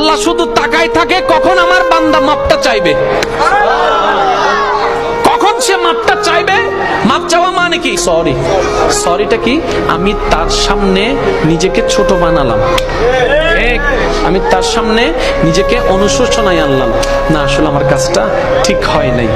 আল্লাহ শুধু তাকায় থাকে কখন আমার বান্দা মাপটা চাইবে, কখন সে মাপটা চাইবে। মাপ চাওয়া মানে কি? সরি। সরিটা কি? আমি তার সামনে নিজেকে ছোট বানালাম, আমি তার সামনে নিজেকে অনুশোচনায় আনলাম, না আসলে আমার কাজটা ঠিক হয় নাই।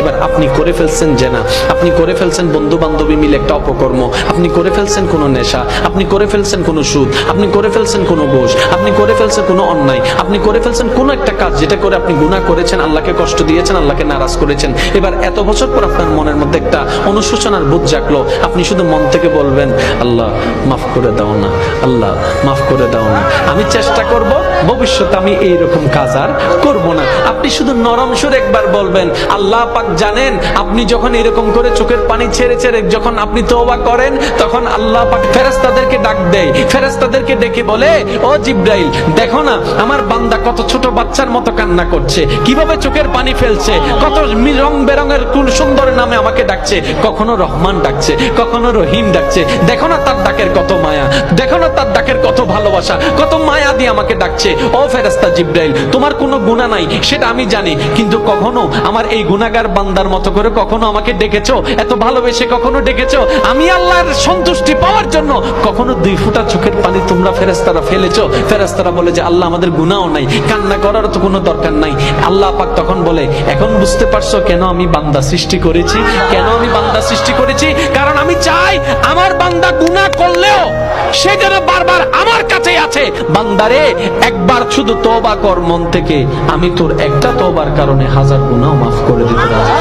এবার আপনি করে ফেলছেন জেনা, আপনি করে ফেলছেন বন্ধু বান্ধবী মিলে একটা অপকর্ম, আপনি করে ফেলছেন কোনো নেশা, আপনি করে ফেলছেন কোনো সুদ, আপনি করে ফেলছেন কোনো ঘুষ, আপনি করে ফেলছেন কোনো অন্যায়, আপনি করে ফেলছেন কোনো একটা কাজ যেটা করে আপনি গুনাহ করেছেন, আল্লাহকে কষ্ট দিয়েছেন, আল্লাহকে নারাজ করেছেন। এবার এত বছর পর আপনার মনের মধ্যে একটা অনুশোচনার বোধ জাগলো, আপনি শুধু মন থেকে বলবেন আল্লাহ মাফ করে দাও না, আল্লাহ মাফ করে দাও না, আমি চেষ্টা করব ভবিষ্যতে আমি এইরকম কাজ আর করব না। আপনি শুধু নরম সুরে একবার বলবেন। আল্লাহ পাক জানেন আপনি যখন এরকম করে চোখের পানি ছেড়ে ছেড়ে যখন আপনি তওবা করেন, তখন আল্লাহ পাক ফেরেশতাদেরকে ডাক দেয়, ফেরেশতাদেরকে ডেকে বলে, ও জিবরাইল দেখো না আমার বান্দা কত ছোট বাচ্চার মতো কান্না করছে, কিভাবে চোখের পানি ফেলছে, কত রং বেরঙের কোন সুন্দর নামে আমাকে ডাকছে, কখনো রহমান ডাকছে, কখনো রহিম ডাকছে, দেখো না তার ডাকের কত মায়া, দেখো না তার ডাকের কত ভালোবাসা, কত মায়া দিয়ে আমাকে ডাকছে। ও ফেরেশতা জিবরাইল তোমার কোনো গুনাহ নাই সেটা আমি জানি, কিন্তু কখনো আমার এই গুনাহগার বান্দার মতো করে কখনো আমাকে ডেকেছো, এত ভালোবেসে কখনো ডেকেছো, আমি আল্লাহর সন্তুষ্টি পাওয়ার জন্য কখনো 2 ফোঁটা চোখের পানি তোমরা ফেরেশতারা ফেলেছো? ফেরেশতারা বলে যে আল্লাহ আমাদের গুনাহও নাই, কান্না করার তো কোনো দরকার নাই। আল্লাহ পাক তখন বলে এখন বুঝতে পারছো কেন আমি বান্দা সৃষ্টি করেছি, কেন আমি বান্দা সৃষ্টি করেছি? কারণ আমি চাই আমার বান্দা গুনাহ করলেও সে যেন বারবার আমার কাছেই আছে। বান্দারে একবার শুধু তওবা কর মন থেকে, আমি তোর একটা তওবার কারণে 1000 গুনাহ মাফ করে দিতে পারি।